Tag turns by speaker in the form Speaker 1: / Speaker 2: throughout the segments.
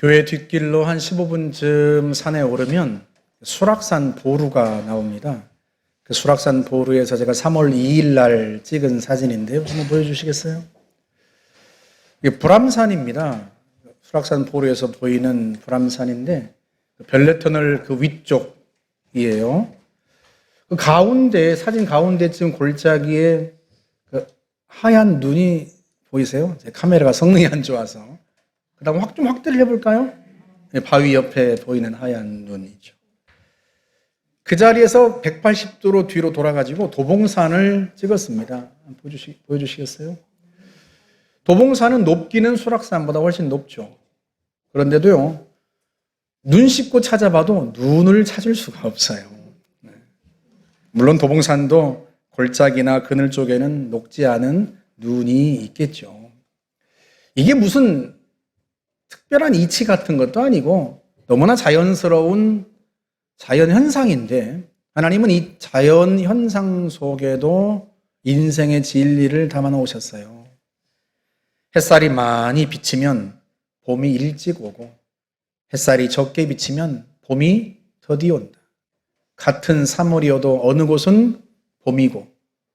Speaker 1: 교회 뒷길로 한 15분쯤 산에 오르면 수락산 보루가 나옵니다. 그 수락산 보루에서 제가 3월 2일 날 찍은 사진인데요. 한번 보여주시겠어요? 이게 불암산입니다. 수락산 보루에서 보이는 불암산인데 별내터널 그 위쪽이에요. 그 가운데, 사진 가운데쯤 골짜기에 그 하얀 눈이 보이세요? 제 카메라가 성능이 안 좋아서. 그 다음 좀 확대를 해볼까요? 바위 옆에 보이는 하얀 눈이죠. 그 자리에서 180도로 뒤로 돌아가지고 도봉산을 찍었습니다. 보여주시겠어요? 도봉산은 높기는 수락산보다 훨씬 높죠. 그런데도요, 눈 씻고 찾아봐도 눈을 찾을 수가 없어요. 물론 도봉산도 골짜기나 그늘 쪽에는 녹지 않은 눈이 있겠죠. 이게 무슨 특별한 이치 같은 것도 아니고 너무나 자연스러운 자연현상인데 하나님은 이 자연현상 속에도 인생의 진리를 담아 놓으셨어요. 햇살이 많이 비치면 봄이 일찍 오고 햇살이 적게 비치면 봄이 더디 온다. 같은 3월이어도 어느 곳은 봄이고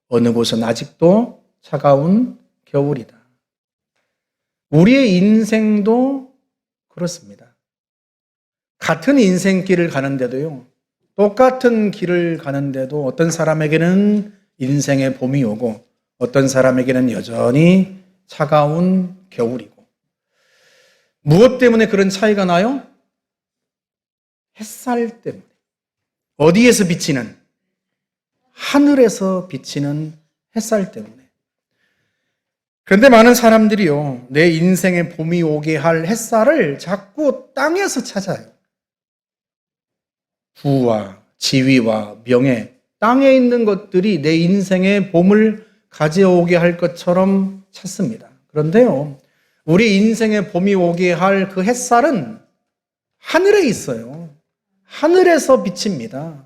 Speaker 1: 어느 곳은 아직도 차가운 겨울이다. 우리의 인생도 그렇습니다. 같은 인생길을 가는데도요, 똑같은 길을 가는데도 어떤 사람에게는 인생의 봄이 오고 어떤 사람에게는 여전히 차가운 겨울이고. 무엇 때문에 그런 차이가 나요? 햇살 때문에. 어디에서 비치는? 하늘에서 비치는 햇살 때문에. 그런데 많은 사람들이요, 내 인생에 봄이 오게 할 햇살을 자꾸 땅에서 찾아요. 부와 지위와 명예, 땅에 있는 것들이 내 인생에 봄을 가져오게 할 것처럼 찾습니다. 그런데요, 우리 인생에 봄이 오게 할 그 햇살은 하늘에 있어요. 하늘에서 비칩니다.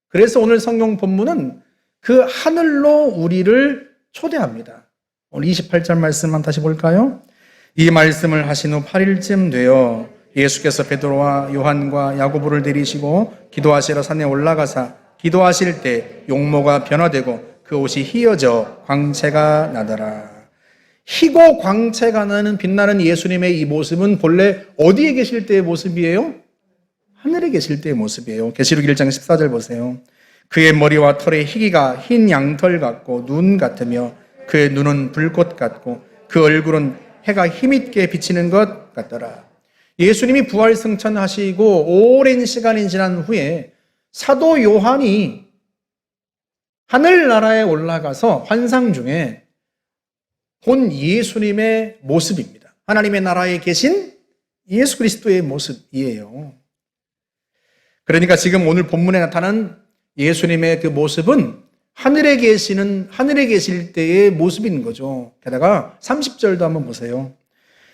Speaker 1: 그래서 오늘 성경 본문은 그 하늘로 우리를 초대합니다. 오늘 28절 말씀만 다시 볼까요? 이 말씀을 하신 후 8일쯤 되어 예수께서 베드로와 요한과 야고보를 데리시고 기도하시러 산에 올라가사 기도하실 때 용모가 변화되고 그 옷이 희어져 광채가 나더라. 희고 광채가 나는 빛나는 예수님의 이 모습은 본래 어디에 계실 때의 모습이에요? 하늘에 계실 때의 모습이에요. 계시록 1장 14절 보세요. 그의 머리와 털의 희기가 흰 양털 같고 눈 같으며 그의 눈은 불꽃 같고 그 얼굴은 해가 힘있게 비치는 것 같더라. 예수님이 부활 승천하시고 오랜 시간이 지난 후에 사도 요한이 하늘나라에 올라가서 환상 중에 본 예수님의 모습입니다. 하나님의 나라에 계신 예수 그리스도의 모습이에요. 그러니까 지금 오늘 본문에 나타난 예수님의 그 모습은 하늘에 계실 때의 모습인 거죠. 게다가 30절도 한번 보세요.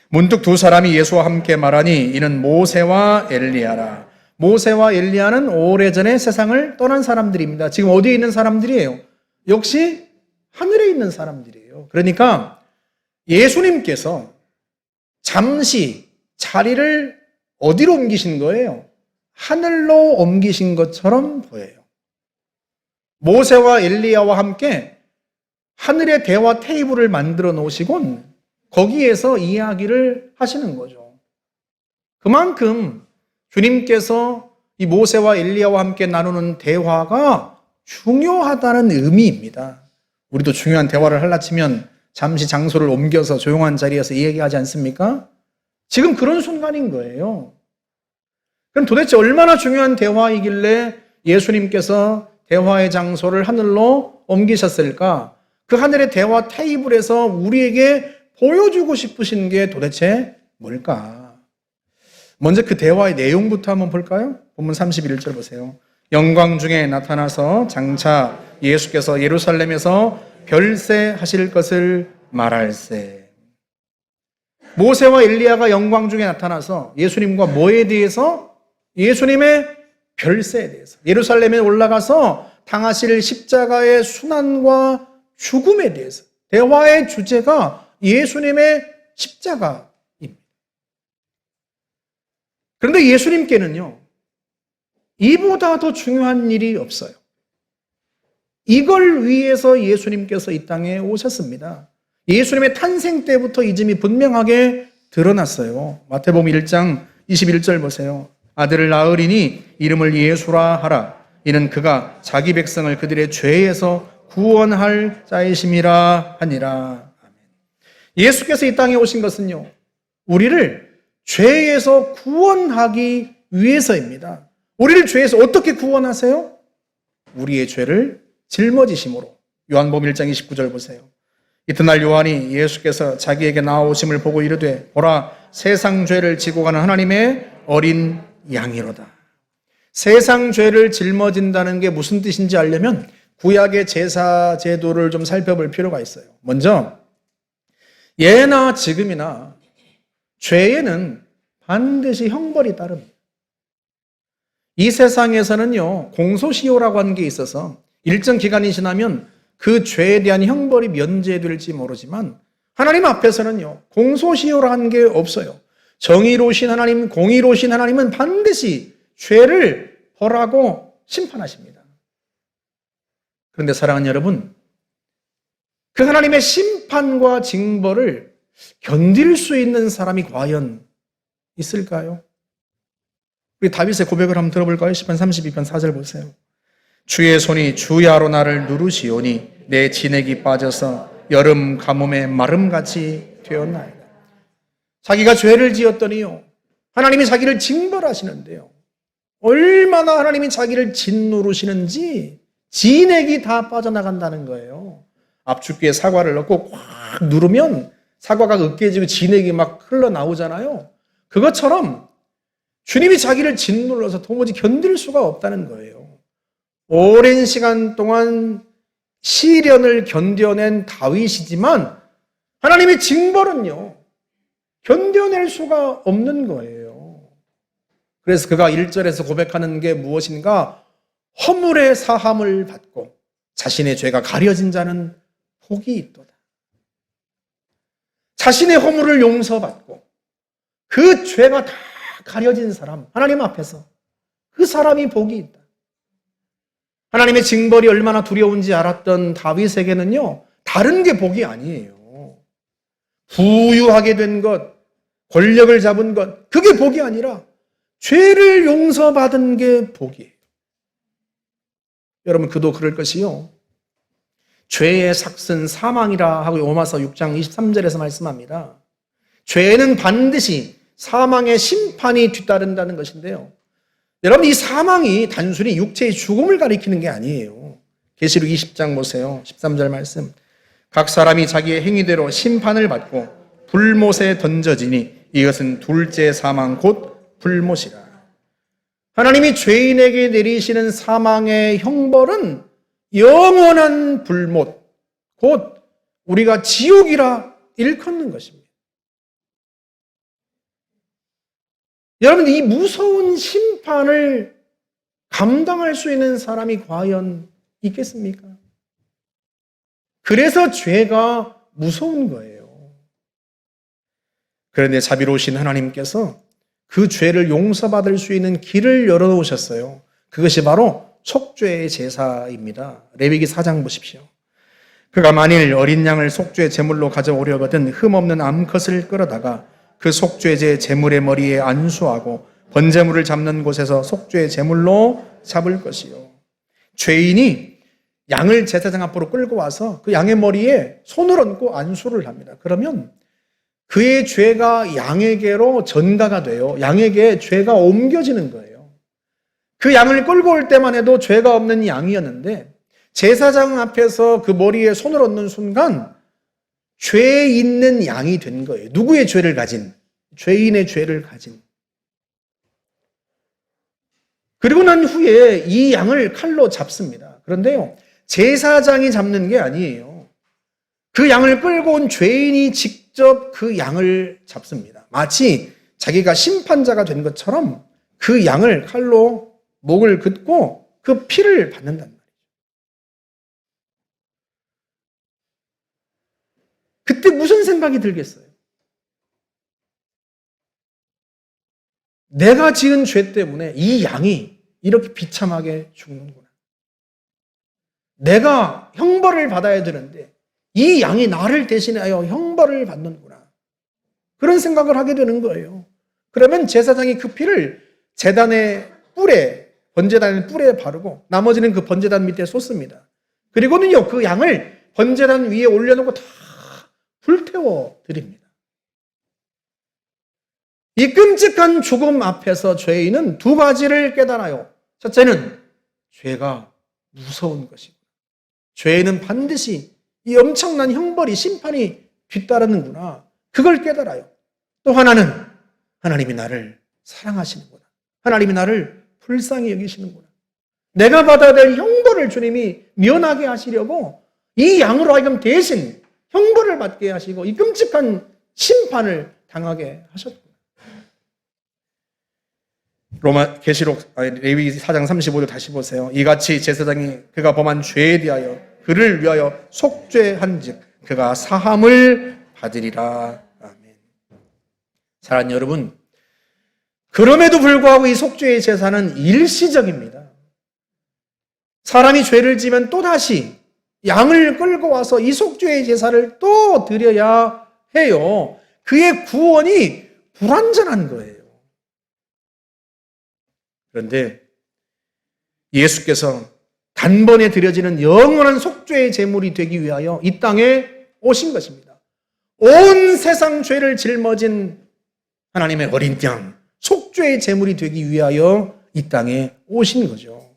Speaker 1: 문득 두 사람이 예수와 함께 말하니 이는 모세와 엘리야라. 모세와 엘리야는 오래전에 세상을 떠난 사람들입니다. 지금 어디에 있는 사람들이에요? 역시 하늘에 있는 사람들이에요. 그러니까 예수님께서 잠시 자리를 어디로 옮기신 거예요? 하늘로 옮기신 것처럼 보여요. 모세와 엘리야와 함께 하늘의 대화 테이블을 만들어 놓으시곤 거기에서 이야기를 하시는 거죠. 그만큼 주님께서 이 모세와 엘리야와 함께 나누는 대화가 중요하다는 의미입니다. 우리도 중요한 대화를 하려 치면 잠시 장소를 옮겨서 조용한 자리에서 이야기하지 않습니까? 지금 그런 순간인 거예요. 그럼 도대체 얼마나 중요한 대화이길래 예수님께서 대화의 장소를 하늘로 옮기셨을까? 그 하늘의 대화 테이블에서 우리에게 보여주고 싶으신 게 도대체 뭘까? 먼저 그 대화의 내용부터 한번 볼까요? 본문 31절 보세요. 영광 중에 나타나서 장차 예수께서 예루살렘에서 별세하실 것을 말할세. 모세와 엘리야가 영광 중에 나타나서 예수님과 뭐에 대해서? 예수님의 별세에 대해서, 예루살렘에 올라가서 당하실 십자가의 순환과 죽음에 대해서, 대화의 주제가 예수님의 십자가입니다. 그런데 예수님께는요, 이보다 더 중요한 일이 없어요. 이걸 위해서 예수님께서 이 땅에 오셨습니다. 예수님의 탄생 때부터 이 점이 분명하게 드러났어요. 마태복음 1장 21절 보세요. 아들을 낳으리니 이름을 예수라 하라. 이는 그가 자기 백성을 그들의 죄에서 구원할 자이심이라 하니라. 예수께서 이 땅에 오신 것은요, 우리를 죄에서 구원하기 위해서입니다. 우리를 죄에서 어떻게 구원하세요? 우리의 죄를 짊어지심으로. 요한복음 1장 29절 보세요. 이튿날 요한이 예수께서 자기에게 나오심을 보고 이르되 보라 세상 죄를 지고 가는 하나님의 어린 양이로다. 세상 죄를 짊어진다는 게 무슨 뜻인지 알려면 구약의 제사 제도를 좀 살펴볼 필요가 있어요. 먼저 예나 지금이나 죄에는 반드시 형벌이 따릅니다. 이 세상에서는요, 공소시효라고 하는 게 있어서 일정 기간이 지나면 그 죄에 대한 형벌이 면제될지 모르지만 하나님 앞에서는요, 공소시효라는 게 없어요. 정의로우신 하나님, 공의로우신 하나님은 반드시 죄를 벌하고 심판하십니다. 그런데 사랑하는 여러분, 그 하나님의 심판과 징벌을 견딜 수 있는 사람이 과연 있을까요? 우리 다윗의 고백을 한번 들어볼까요? 시편 32편 4절 보세요. 주의 손이 주야로 나를 누르시오니 내 진액이 빠져서 여름 가뭄에 마름같이 되었나이다. 자기가 죄를 지었더니요, 하나님이 자기를 징벌하시는데요, 얼마나 하나님이 자기를 짓누르시는지 진액이 다 빠져나간다는 거예요. 압축기에 사과를 넣고 꽉 누르면 사과가 으깨지고 진액이 막 흘러나오잖아요. 그것처럼 주님이 자기를 짓눌러서 도무지 견딜 수가 없다는 거예요. 오랜 시간 동안 시련을 견뎌낸 다윗이지만 하나님의 징벌은요, 견뎌낼 수가 없는 거예요. 그래서 그가 1절에서 고백하는 게 무엇인가? 허물의 사함을 받고 자신의 죄가 가려진 자는 복이 있도다. 자신의 허물을 용서받고 그 죄가 다 가려진 사람, 하나님 앞에서 그 사람이 복이 있다. 하나님의 징벌이 얼마나 두려운지 알았던 다윗에게는요, 다른 게 복이 아니에요. 부유하게 된 것, 권력을 잡은 것, 그게 복이 아니라 죄를 용서받은 게 복이에요. 여러분, 그도 그럴 것이요, 죄의 삭은 사망이라 하고 로마서 6장 23절에서 말씀합니다. 죄는 반드시 사망의 심판이 뒤따른다는 것인데요, 여러분, 이 사망이 단순히 육체의 죽음을 가리키는 게 아니에요. 계시록 20장 보세요. 13절 말씀. 각 사람이 자기의 행위대로 심판을 받고 불못에 던져지니 이것은 둘째 사망 곧 불못이라. 하나님이 죄인에게 내리시는 사망의 형벌은 영원한 불못, 곧 우리가 지옥이라 일컫는 것입니다. 여러분, 이 무서운 심판을 감당할 수 있는 사람이 과연 있겠습니까? 그래서 죄가 무서운 거예요. 그런데 자비로우신 하나님께서 그 죄를 용서받을 수 있는 길을 열어놓으셨어요. 그것이 바로 속죄의 제사입니다. 레위기 4장 보십시오. 그가 만일 어린 양을 속죄 제물로 가져오려거든 흠없는 암컷을 끌어다가 그 속죄제 제물의 머리에 안수하고 번제물을 잡는 곳에서 속죄 제물로 잡을 것이요. 죄인이 양을 제사장 앞으로 끌고 와서 그 양의 머리에 손을 얹고 안수를 합니다. 그러면 그의 죄가 양에게로 전가가 돼요. 양에게 죄가 옮겨지는 거예요. 그 양을 끌고 올 때만 해도 죄가 없는 양이었는데 제사장 앞에서 그 머리에 손을 얹는 순간 죄 있는 양이 된 거예요. 누구의 죄를 가진? 죄인의 죄를 가진. 그리고 난 후에 이 양을 칼로 잡습니다. 그런데요, 제사장이 잡는 게 아니에요. 그 양을 끌고 온 죄인이 직접 그 양을 잡습니다. 마치 자기가 심판자가 된 것처럼 그 양을 칼로 목을 긋고 그 피를 받는단 말이에요. 그때 무슨 생각이 들겠어요? 내가 지은 죄 때문에 이 양이 이렇게 비참하게 죽는구나. 내가 형벌을 받아야 되는데 이 양이 나를 대신하여 형벌을 받는구나. 그런 생각을 하게 되는 거예요. 그러면 제사장이 그 피를 제단의 뿔에, 번제단 뿔에 바르고 나머지는 그 번제단 밑에 쏟습니다. 그리고는요, 그 양을 번제단 위에 올려놓고 다 불태워 드립니다. 이 끔찍한 죽음 앞에서 죄인은 두 가지를 깨달아요. 첫째는 죄가 무서운 것이고, 죄는 반드시 이 엄청난 형벌이, 심판이 뒤따르는구나. 그걸 깨달아요. 또 하나는 하나님이 나를 사랑하시는구나. 하나님이 나를 불쌍히 여기시는구나. 내가 받아야 될 형벌을 주님이 면하게 하시려고 이 양으로 하여금 대신 형벌을 받게 하시고 이 끔찍한 심판을 당하게 하셨구나. 레위 4장 35절 다시 보세요. 이같이 제사장이 그가 범한 죄에 대하여 그를 위하여 속죄한즉 그가 사함을 받으리라. 아멘. 사랑하는 여러분, 그럼에도 불구하고 이 속죄의 제사는 일시적입니다. 사람이 죄를 지면 또다시 양을 끌고 와서 이 속죄의 제사를 또 드려야 해요. 그의 구원이 불완전한 거예요. 그런데 예수께서 단번에 드려지는 영원한 속죄의 제물이 되기 위하여 이 땅에 오신 것입니다. 온 세상 죄를 짊어진 하나님의 어린 양, 속죄의 제물이 되기 위하여 이 땅에 오신 거죠.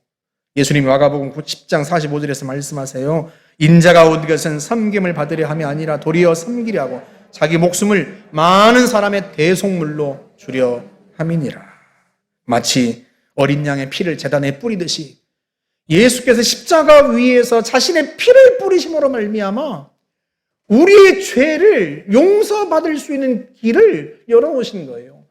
Speaker 1: 예수님이 마가복음 10장 45절에서 말씀하세요. 인자가 온 것은 섬김을 받으려 함이 아니라 도리어 섬기려 하고 자기 목숨을 많은 사람의 대속물로 주려 함이니라. 마치 어린 양의 피를 제단에 뿌리듯이 예수께서 십자가 위에서 자신의 피를 뿌리심으로 말미암아 우리의 죄를 용서받을 수 있는 길을 열어놓으신 거예요.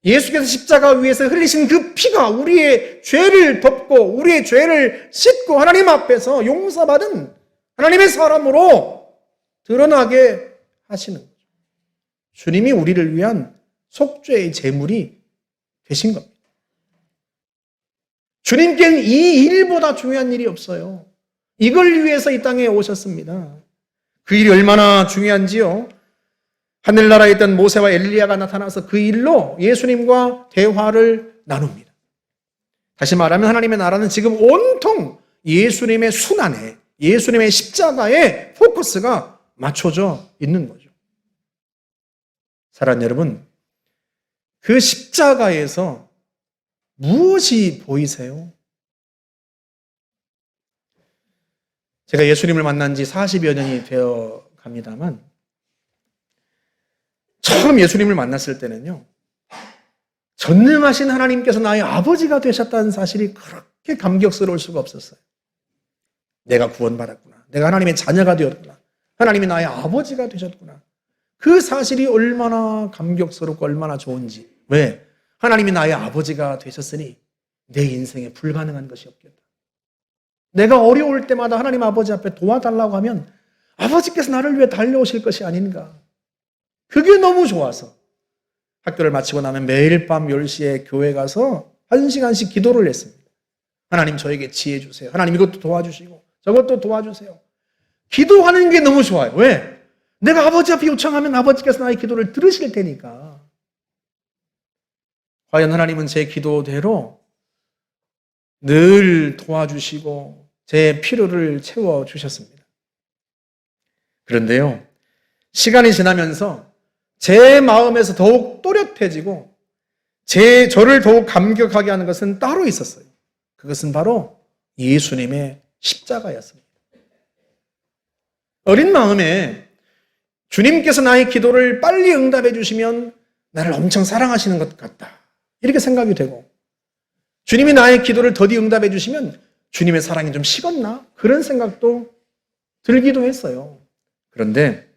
Speaker 1: 예수께서 십자가 위에서 흘리신 그 피가 우리의 죄를 덮고 우리의 죄를 씻고 하나님 앞에서 용서받은 하나님의 사람으로 드러나게 하시는 거죠. 주님이 우리를 위한 속죄의 제물이 되신 겁니다. 주님께는 이 일보다 중요한 일이 없어요. 이걸 위해서 이 땅에 오셨습니다. 그 일이 얼마나 중요한지요. 하늘나라에 있던 모세와 엘리야가 나타나서 그 일로 예수님과 대화를 나눕니다. 다시 말하면 하나님의 나라는 지금 온통 예수님의 순환에, 예수님의 십자가에 포커스가 맞춰져 있는 거죠. 사랑하는 여러분, 그 십자가에서 무엇이 보이세요? 제가 예수님을 만난 지 40여 년이 되어 갑니다만 처음 예수님을 만났을 때는요, 전능하신 하나님께서 나의 아버지가 되셨다는 사실이 그렇게 감격스러울 수가 없었어요. 내가 구원받았구나. 내가 하나님의 자녀가 되었구나. 하나님이 나의 아버지가 되셨구나. 그 사실이 얼마나 감격스럽고 얼마나 좋은지. 왜? 하나님이 나의 아버지가 되셨으니 내 인생에 불가능한 것이 없겠다. 내가 어려울 때마다 하나님 아버지 앞에 도와달라고 하면 아버지께서 나를 위해 달려오실 것이 아닌가. 그게 너무 좋아서 학교를 마치고 나면 매일 밤 10시에 교회 가서 1시간씩 기도를 했습니다. 하나님 저에게 지혜 주세요. 하나님 이것도 도와주시고 저것도 도와주세요. 기도하는 게 너무 좋아요. 왜? 내가 아버지 앞에 요청하면 아버지께서 나의 기도를 들으실 테니까. 과연 하나님은 제 기도대로 늘 도와주시고 제 필요를 채워주셨습니다. 그런데요, 시간이 지나면서 제 마음에서 더욱 또렷해지고 저를 더욱 감격하게 하는 것은 따로 있었어요. 그것은 바로 예수님의 십자가였습니다. 어린 마음에 주님께서 나의 기도를 빨리 응답해 주시면 나를 엄청 사랑하시는 것 같다, 이렇게 생각이 되고, 주님이 나의 기도를 더디 응답해 주시면 주님의 사랑이 좀 식었나? 그런 생각도 들기도 했어요. 그런데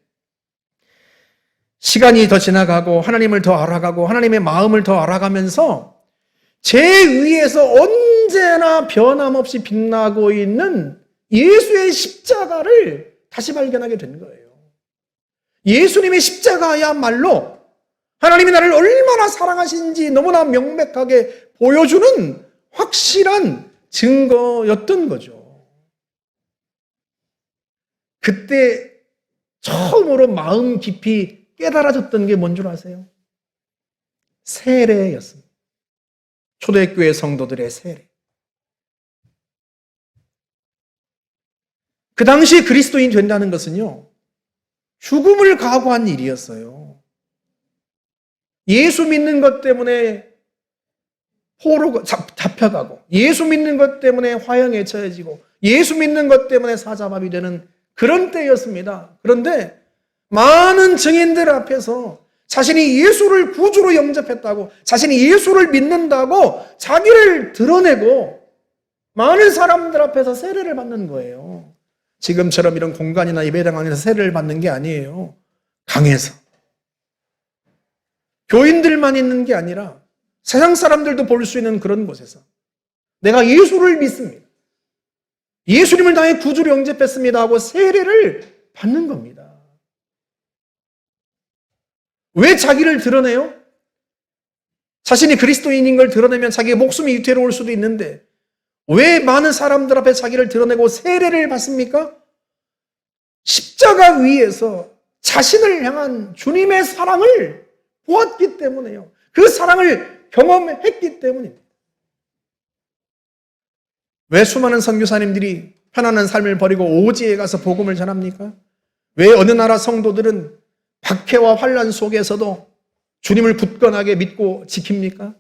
Speaker 1: 시간이 더 지나가고 하나님을 더 알아가고 하나님의 마음을 더 알아가면서 제 위에서 언제나 변함없이 빛나고 있는 예수의 십자가를 다시 발견하게 된 거예요. 예수님의 십자가야말로 하나님이 나를 얼마나 사랑하신지 너무나 명백하게 보여주는 확실한 증거였던 거죠. 그때 처음으로 마음 깊이 깨달아졌던 게 뭔 줄 아세요? 세례였습니다. 초대교회 성도들의 세례. 그 당시 그리스도인 된다는 것은요, 죽음을 각오한 일이었어요. 예수 믿는 것 때문에 포로 잡혀가고, 예수 믿는 것 때문에 화형에 처해지고, 예수 믿는 것 때문에 사자밥이 되는 그런 때였습니다. 그런데 많은 증인들 앞에서 자신이 예수를 구주로 영접했다고, 자신이 예수를 믿는다고 자기를 드러내고 많은 사람들 앞에서 세례를 받는 거예요. 지금처럼 이런 공간이나 예배당 안에서 세례를 받는 게 아니에요. 강에서. 교인들만 있는 게 아니라 세상 사람들도 볼 수 있는 그런 곳에서 내가 예수를 믿습니다. 예수님을 나의 구주로 영접했습니다 하고 세례를 받는 겁니다. 왜 자기를 드러내요? 자신이 그리스도인인 걸 드러내면 자기의 목숨이 위태로울 수도 있는데 왜 많은 사람들 앞에 자기를 드러내고 세례를 받습니까? 십자가 위에서 자신을 향한 주님의 사랑을 보았기 때문에요. 그 사랑을 경험했기 때문입니다. 왜 수많은 선교사님들이 편안한 삶을 버리고 오지에 가서 복음을 전합니까? 왜 어느 나라 성도들은 박해와 환난 속에서도 주님을 굳건하게 믿고 지킵니까?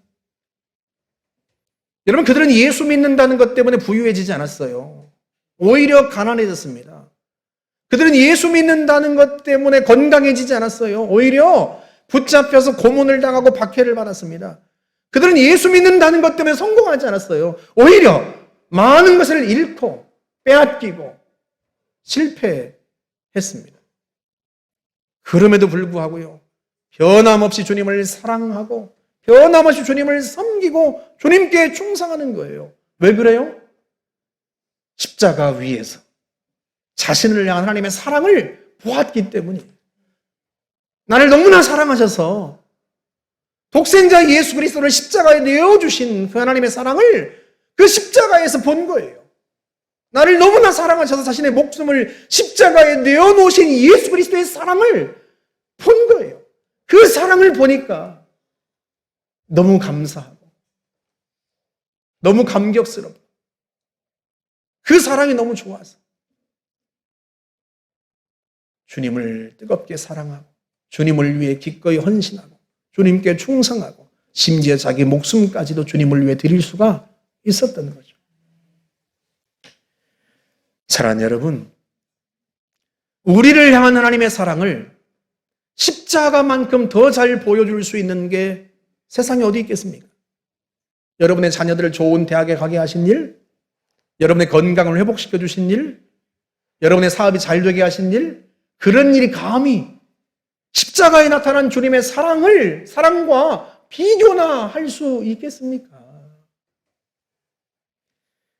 Speaker 1: 여러분, 그들은 예수 믿는다는 것 때문에 부유해지지 않았어요. 오히려 가난해졌습니다. 그들은 예수 믿는다는 것 때문에 건강해지지 않았어요. 오히려 붙잡혀서 고문을 당하고 박해를 받았습니다. 그들은 예수 믿는다는 것 때문에 성공하지 않았어요. 오히려 많은 것을 잃고 빼앗기고 실패했습니다. 그럼에도 불구하고요, 변함없이 주님을 사랑하고 변함없이 주님을 섬기고 주님께 충성하는 거예요. 왜 그래요? 십자가 위에서 자신을 향한 하나님의 사랑을 보았기 때문이에요. 나를 너무나 사랑하셔서 독생자 예수 그리스도를 십자가에 내어주신 그 하나님의 사랑을 그 십자가에서 본 거예요. 나를 너무나 사랑하셔서 자신의 목숨을 십자가에 내어놓으신 예수 그리스도의 사랑을 본 거예요. 그 사랑을 보니까 너무 감사하고 너무 감격스럽고 그 사랑이 너무 좋아서 주님을 뜨겁게 사랑하고 주님을 위해 기꺼이 헌신하고 주님께 충성하고 심지어 자기 목숨까지도 주님을 위해 드릴 수가 있었던 거죠. 사랑하는 여러분, 우리를 향한 하나님의 사랑을 십자가만큼 더 잘 보여줄 수 있는 게 세상에 어디 있겠습니까? 여러분의 자녀들을 좋은 대학에 가게 하신 일, 여러분의 건강을 회복시켜 주신 일, 여러분의 사업이 잘 되게 하신 일, 그런 일이 감히 십자가에 나타난 주님의 사랑과 비교나 할 수 있겠습니까?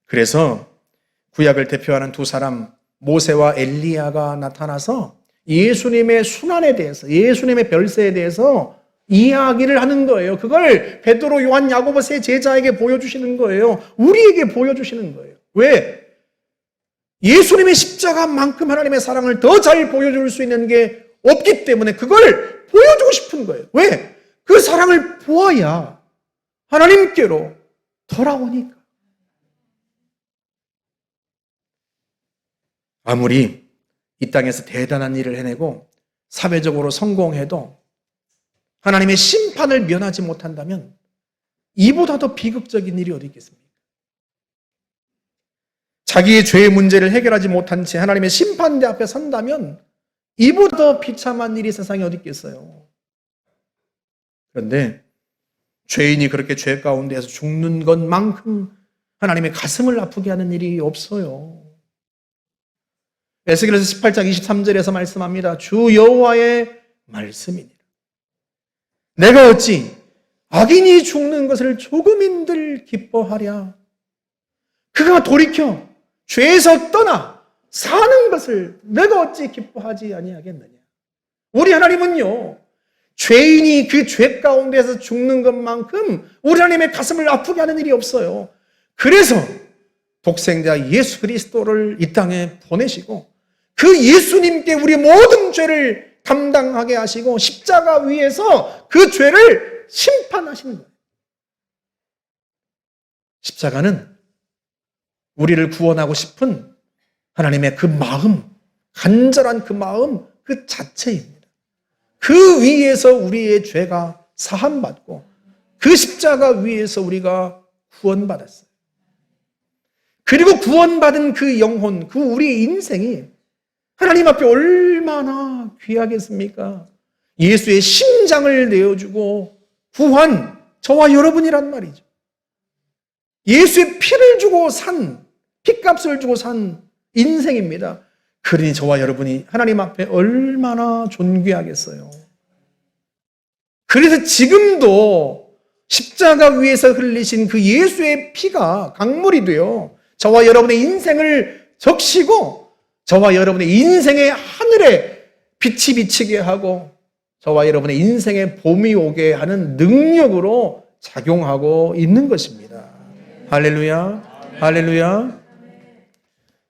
Speaker 1: 그래서 구약을 대표하는 두 사람 모세와 엘리야가 나타나서 예수님의 순환에 대해서, 예수님의 별세에 대해서 이야기를 하는 거예요. 그걸 베드로, 요한, 야고보 세 제자에게 보여주시는 거예요. 우리에게 보여주시는 거예요. 왜? 예수님의 십자가만큼 하나님의 사랑을 더 잘 보여줄 수 있는 게 없기 때문에 그걸 보여주고 싶은 거예요. 왜? 그 사랑을 보아야 하나님께로 돌아오니까. 아무리 이 땅에서 대단한 일을 해내고 사회적으로 성공해도 하나님의 심판을 면하지 못한다면 이보다 더 비극적인 일이 어디 있겠습니까? 자기의 죄의 문제를 해결하지 못한 채 하나님의 심판대 앞에 선다면 이보다 더 비참한 일이 세상에 어디 있겠어요? 그런데 죄인이 그렇게 죄 가운데에서 죽는 것만큼 하나님의 가슴을 아프게 하는 일이 없어요. 에스겔서 18장 23절에서 말씀합니다. 주 여호와의 말씀이니라. 내가 어찌 악인이 죽는 것을 조금인들 기뻐하랴. 그가 돌이켜 죄에서 떠나 사는 것을 내가 어찌 기뻐하지 아니하겠느냐. 우리 하나님은요, 죄인이 그 죄 가운데서 죽는 것만큼 우리 하나님의 가슴을 아프게 하는 일이 없어요. 그래서 독생자 예수 그리스도를 이 땅에 보내시고 그 예수님께 우리 모든 죄를 감당하게 하시고 십자가 위에서 그 죄를 심판하시는 거예요. 십자가는 우리를 구원하고 싶은 하나님의 그 마음, 간절한 그 마음 그 자체입니다. 그 위에서 우리의 죄가 사함받고 그 십자가 위에서 우리가 구원받았어요. 그리고 구원받은 그 영혼, 그 우리의 인생이 하나님 앞에 얼마나 귀하겠습니까? 예수의 심장을 내어주고 구한 저와 여러분이란 말이죠. 예수의 피를 주고 산, 피값을 주고 산 인생입니다. 그러니 저와 여러분이 하나님 앞에 얼마나 존귀하겠어요. 그래서 지금도 십자가 위에서 흘리신 그 예수의 피가 강물이 되어 저와 여러분의 인생을 적시고 저와 여러분의 인생의 하늘에 빛이 비치게 하고 저와 여러분의 인생에 봄이 오게 하는 능력으로 작용하고 있는 것입니다. 할렐루야, 할렐루야.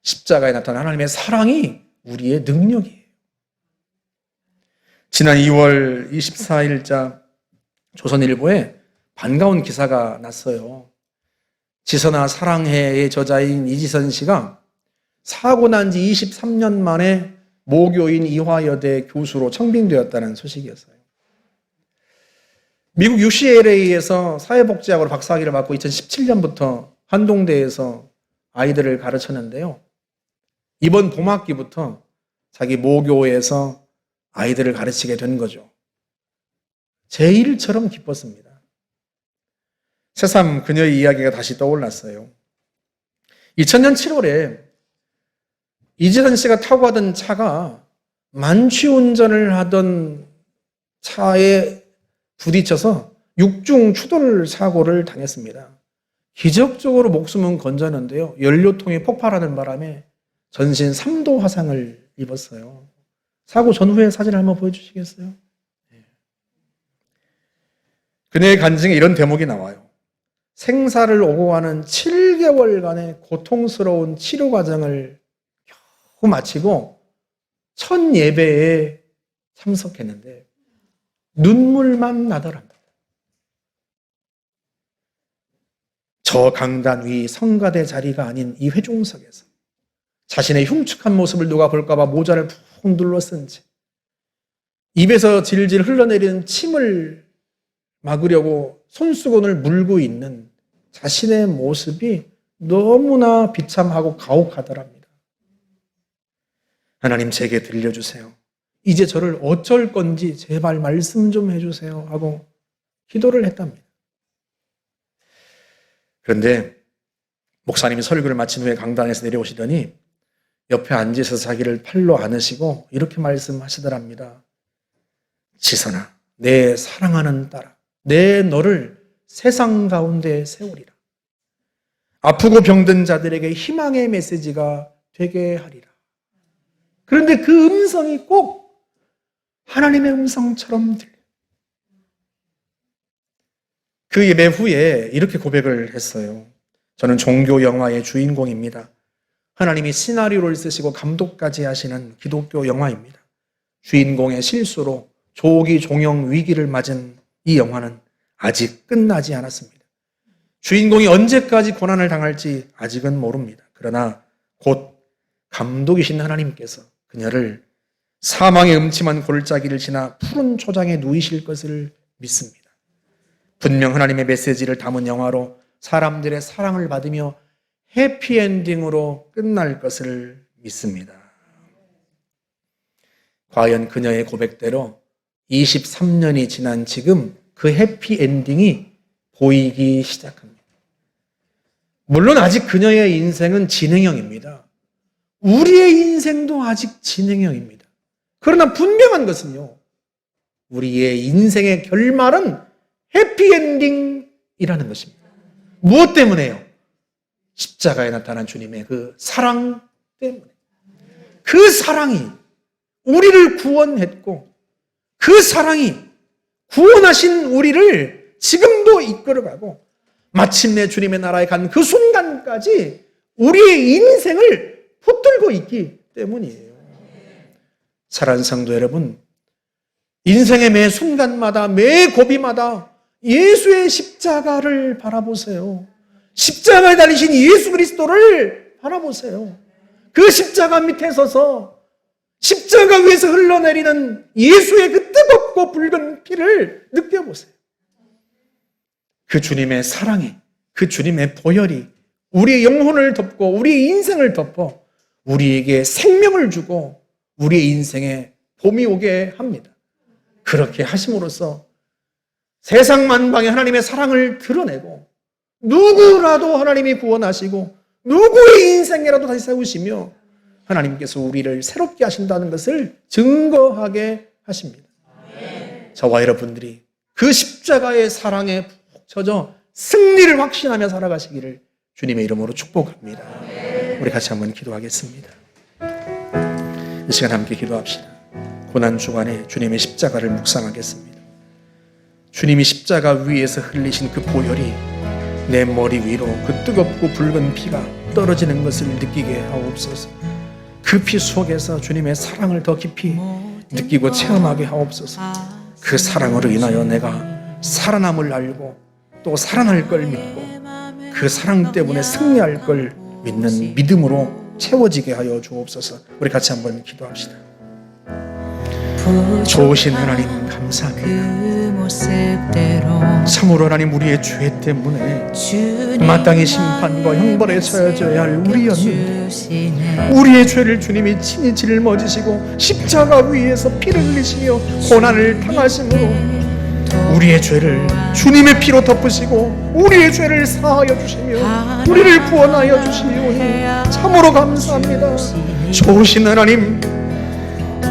Speaker 1: 십자가에 나타난 하나님의 사랑이 우리의 능력이에요. 지난 2월 24일자 조선일보에 반가운 기사가 났어요. 지선아 사랑해의 저자인 이지선 씨가 사고 난 지 23년 만에 모교인 이화여대 교수로 청빙되었다는 소식이었어요. 미국 UCLA에서 사회복지학으로 박사학위를 받고 2017년부터 한동대에서 아이들을 가르쳤는데요. 이번 봄학기부터 자기 모교에서 아이들을 가르치게 된 거죠. 제 일처럼 기뻤습니다. 새삼 그녀의 이야기가 다시 떠올랐어요. 2000년 7월에 이지선 씨가 타고 가던 차가 만취운전을 하던 차에 부딪혀서 육중 추돌 사고를 당했습니다. 기적적으로 목숨은 건졌는데요. 연료통이 폭발하는 바람에 전신 3도 화상을 입었어요. 사고 전후의 사진을 한번 보여주시겠어요? 그녀의 간증에 이런 대목이 나와요. 생사를 오고 가는 7개월간의 고통스러운 치료 과정을 겨우 마치고 첫 예배에 참석했는데 눈물만 나더랍니다. 저 강단 위 성가대 자리가 아닌 이 회중석에서 자신의 흉측한 모습을 누가 볼까봐 모자를 푹 눌러쓴 채 입에서 질질 흘러내리는 침을 막으려고 손수건을 물고 있는 자신의 모습이 너무나 비참하고 가혹하더랍니다. 하나님 제게 들려주세요. 이제 저를 어쩔 건지 제발 말씀 좀 해주세요 하고 기도를 했답니다. 그런데 목사님이 설교를 마친 후에 강단에서 내려오시더니 옆에 앉으셔서 자기를 팔로 안으시고 이렇게 말씀하시더랍니다. 지선아, 내 사랑하는 딸아, 내 너를 세상 가운데 세우리라. 아프고 병든 자들에게 희망의 메시지가 되게 하리라. 그런데 그 음성이 꼭 하나님의 음성처럼 들려요. 그 예배 후에 이렇게 고백을 했어요. 저는 종교 영화의 주인공입니다. 하나님이 시나리오를 쓰시고 감독까지 하시는 기독교 영화입니다. 주인공의 실수로 조기 종영 위기를 맞은 이 영화는 아직 끝나지 않았습니다. 주인공이 언제까지 고난을 당할지 아직은 모릅니다. 그러나 곧 감독이신 하나님께서 그녀를 사망의 음침한 골짜기를 지나 푸른 초장에 누이실 것을 믿습니다. 분명 하나님의 메시지를 담은 영화로 사람들의 사랑을 받으며 해피엔딩으로 끝날 것을 믿습니다. 과연 그녀의 고백대로 23년이 지난 지금 그 해피엔딩이 보이기 시작합니다. 물론 아직 그녀의 인생은 진행형입니다. 우리의 인생도 아직 진행형입니다. 그러나 분명한 것은요, 우리의 인생의 결말은 해피엔딩이라는 것입니다. 무엇 때문에요? 십자가에 나타난 주님의 그 사랑 때문에. 그 사랑이 우리를 구원했고 그 사랑이 구원하신 우리를 지금도 이끌어가고 마침내 주님의 나라에 간 그 순간까지 우리의 인생을 붙들고 있기 때문이에요. 사랑하는 성도 여러분, 인생의 매 순간마다, 매 고비마다 예수의 십자가를 바라보세요. 십자가에 달리신 예수 그리스도를 바라보세요. 그 십자가 밑에 서서 십자가 위에서 흘러내리는 예수의 그 뜨겁고 붉은 피를 느껴보세요. 그 주님의 사랑이, 그 주님의 보혈이 우리의 영혼을 덮고 우리의 인생을 덮어 우리에게 생명을 주고 우리의 인생에 봄이 오게 합니다. 그렇게 하심으로써 세상 만방에 하나님의 사랑을 드러내고 누구라도 하나님이 구원하시고 누구의 인생이라도 다시 세우시며 하나님께서 우리를 새롭게 하신다는 것을 증거하게 하십니다. 저와 여러분들이 그 십자가의 사랑에 푹 젖어 승리를 확신하며 살아가시기를 주님의 이름으로 축복합니다. 우리 같이 한번 기도하겠습니다. 이 시간 함께 기도합시다. 고난 주간에 주님의 십자가를 묵상하겠습니다. 주님이 십자가 위에서 흘리신 그 보혈이 내 머리 위로 그 뜨겁고 붉은 피가 떨어지는 것을 느끼게 하옵소서. 그 피 속에서 주님의 사랑을 더 깊이 느끼고 체험하게 하옵소서. 그 사랑으로 인하여 내가 살아남을 알고 또 살아날 걸 믿고 그 사랑 때문에 승리할 걸 믿는 믿음으로 채워지게 하여 주옵소서. 우리 같이 한번 기도합시다. 좋으신 하나님 감사합니다. 참으로 하나님 우리의 죄 때문에 마땅히 심판과 형벌에 처해져야 할 우리였는데 우리의 죄를 주님이 친히 짊어지시고 십자가 위에서 피를 흘리시며 고난을 당하심으로 우리의 죄를 주님의 피로 덮으시고 우리의 죄를 사하여 주시며 우리를 구원하여 주시오니 참으로 감사합니다. 좋으신 하나님,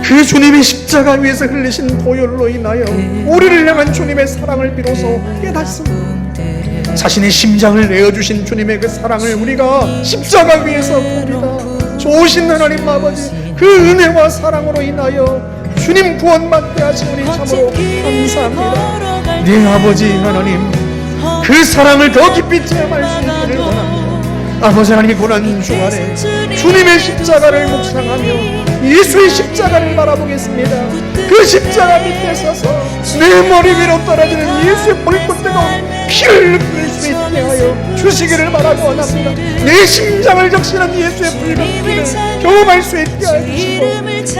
Speaker 1: 그 주님의 십자가 위에서 흘리신 보혈로 인하여 우리를 향한 주님의 사랑을 비로소 깨닫습니다. 자신의 심장을 내어주신 주님의 그 사랑을 우리가 십자가 위에서 봅니다. 좋으신 하나님 아버지, 그 은혜와 사랑으로 인하여 주님 구원받게 하신 우리 참으로 감사합니다. 네 아버지 하나님, 그 사랑을 더 깊이 체험할 수 있기를 원합니다. 아버지 하나님, 고난 주간에 주님의 십자가를 묵상하며 예수의 십자가를 바라보겠습니다. 그 십자가 밑에 서서 내 머리 위로 떨어지는 예수의 붉고 뜨거운 피를 느낄 수 있게 하여 주시기를 바라고 원합니다. 내 심장을 적시는 예수의 붉은 피를 경험할 수 있게 하여 주시고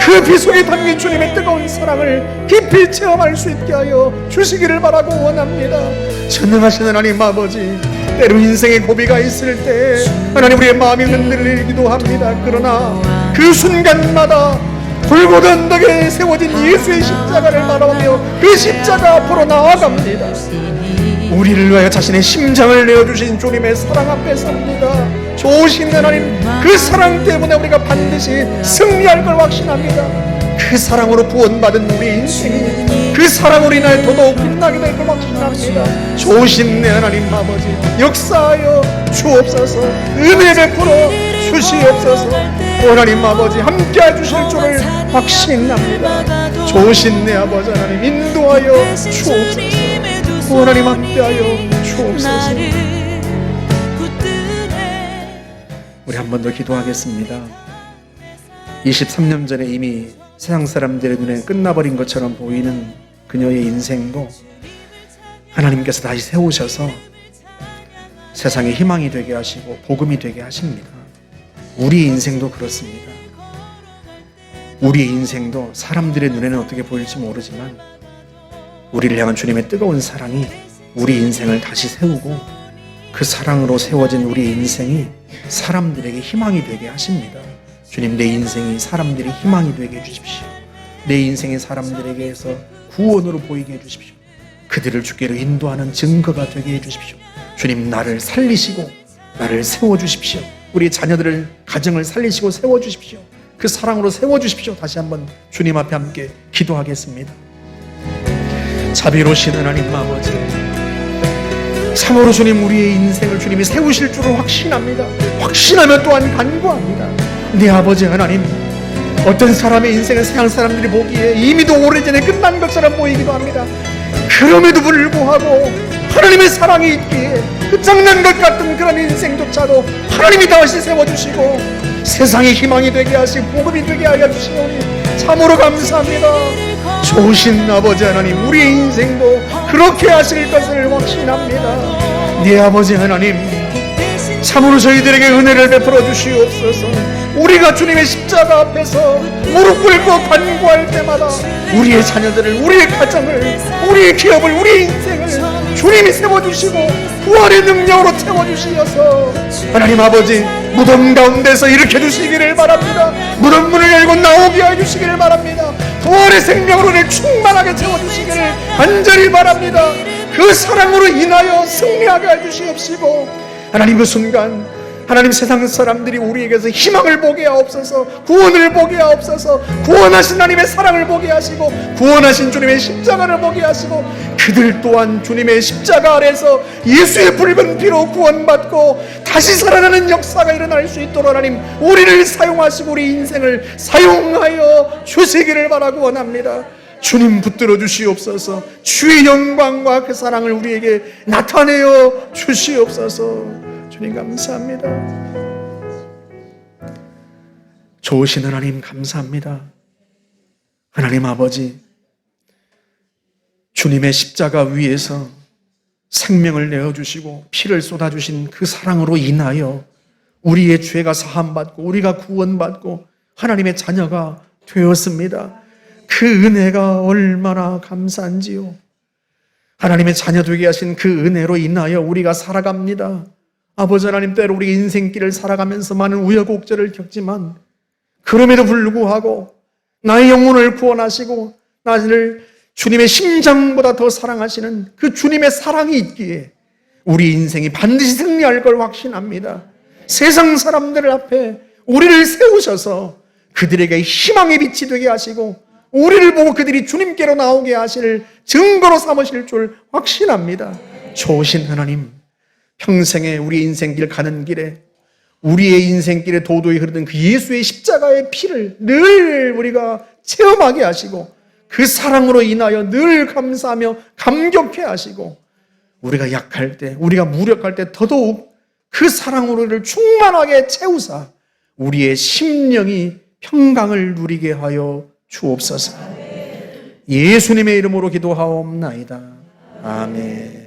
Speaker 1: 그 피 속에 담긴 주님의 뜨거운 사랑을 깊이 체험할 수 있게 하여 주시기를 바라고 원합니다. 전능하신 하나님 아버지, 때로 인생의 고비가 있을 때 하나님 우리의 마음이 흔들리기도 합니다. 그러나 그 순간마다 골고루 언덕에 세워진 예수의 십자가를 바라보며 그 십자가 앞으로 나아갑니다. 우리를 위하여 자신의 심장을 내어주신 주님의 사랑 앞에 섭니다. 좋으신 하나님, 그 사랑 때문에 우리가 반드시 승리할 걸 확신합니다. 그 사랑으로 구원받은 우리의 인생이 그 사랑으로 인하여 더더욱 빛나게 될 걸 확신합니다. 좋으신 내 하나님 아버지, 역사하여 주옵소서. 은혜 베풀어 주시옵소서. 하나님 아버지, 함께 해주실 줄을 확신합니다. 좋으신 내 아버지 하나님, 인도하여 주옵소서. 하나님 함께하여 주옵소서. 우리 한 번 더 기도하겠습니다. 23년 전에 이미 세상 사람들의 눈에 끝나버린 것처럼 보이는 그녀의 인생도 하나님께서 다시 세우셔서 세상에 희망이 되게 하시고 복음이 되게 하십니다. 우리 인생도 그렇습니다. 우리 인생도 사람들의 눈에는 어떻게 보일지 모르지만 우리를 향한 주님의 뜨거운 사랑이 우리 인생을 다시 세우고 그 사랑으로 세워진 우리 인생이 사람들에게 희망이 되게 하십니다. 주님, 내 인생이 사람들이 희망이 되게 해주십시오. 내 인생이 사람들에게서 구원으로 보이게 해주십시오. 그들을 주께로 인도하는 증거가 되게 해주십시오. 주님, 나를 살리시고 나를 세워주십시오. 우리 자녀들을, 가정을 살리시고 세워주십시오. 그 사랑으로 세워주십시오. 다시 한번 주님 앞에 함께 기도하겠습니다. 자비로우신 하나님 아버지, 참으로 주님, 우리의 인생을 주님이 세우실 줄을 확신합니다. 확신하며 또한 간구합니다. 네 아버지 하나님, 어떤 사람의 인생은 세상 사람들이 보기에 이미도 오래전에 끝난 것처럼 보이기도 합니다. 그럼에도 불구하고 하나님의 사랑이 있기에 그 장난 것 같은 그런 인생조차도 하나님이 다시 세워주시고 세상의 희망이 되게 하시고 복음이 되게 하여 주시오니 참으로 감사합니다. 좋으신 아버지 하나님, 우리의 인생도 그렇게 하실 것을 확신합니다. 네 아버지 하나님, 참으로 저희들에게 은혜를 베풀어 주시옵소서. 우리가 주님의 십자가 앞에서 무릎 꿇고 간구할 때마다 우리의 자녀들을, 우리의 가정을, 우리의 기업을, 우리의 인생을 주님이 세워주시고 부활의 능력으로 채워주시어서 하나님 아버지 무덤 가운데서 일으켜 주시기를 바랍니다. 무덤 문을 열고 나오게 해주시기를 바랍니다. 부활의 생명으로 를 충만하게 채워주시기를 간절히 바랍니다. 그 사랑으로 인하여 승리하게 해주시옵시고 하나님, 그 순간 하나님, 세상 사람들이 우리에게서 희망을 보게 하옵소서, 구원을 보게 하옵소서, 구원하신 하나님의 사랑을 보게 하시고 구원하신 주님의 십자가를 보게 하시고 그들 또한 주님의 십자가 아래서 예수의 붉은 피로 구원받고 다시 살아나는 역사가 일어날 수 있도록 하나님 우리를 사용하시고 우리 인생을 사용하여 주시기를 바라고 원합니다. 주님 붙들어 주시옵소서. 주의 영광과 그 사랑을 우리에게 나타내어 주시옵소서. 주님 감사합니다. 좋으신 하나님 감사합니다. 하나님 아버지, 주님의 십자가 위에서 생명을 내어주시고 피를 쏟아주신 그 사랑으로 인하여 우리의 죄가 사함받고 우리가 구원받고 하나님의 자녀가 되었습니다. 그 은혜가 얼마나 감사한지요. 하나님의 자녀 되게 하신 그 은혜로 인하여 우리가 살아갑니다. 아버지 하나님, 때로 우리 인생길을 살아가면서 많은 우여곡절을 겪지만 그럼에도 불구하고 나의 영혼을 구원하시고 나를 주님의 심장보다 더 사랑하시는 그 주님의 사랑이 있기에 우리 인생이 반드시 승리할 걸 확신합니다. 세상 사람들 앞에 우리를 세우셔서 그들에게 희망의 빛이 되게 하시고 우리를 보고 그들이 주님께로 나오게 하실 증거로 삼으실 줄 확신합니다. 좋으신 하나님, 평생에 우리 인생길 가는 길에 우리의 인생길에 도도히 흐르는 그 예수의 십자가의 피를 늘 우리가 체험하게 하시고 그 사랑으로 인하여 늘 감사하며 감격해 하시고 우리가 약할 때, 우리가 무력할 때 더더욱 그 사랑으로 우리를 충만하게 채우사 우리의 심령이 평강을 누리게 하여 주옵소서. 예수님의 이름으로 기도하옵나이다. 아멘.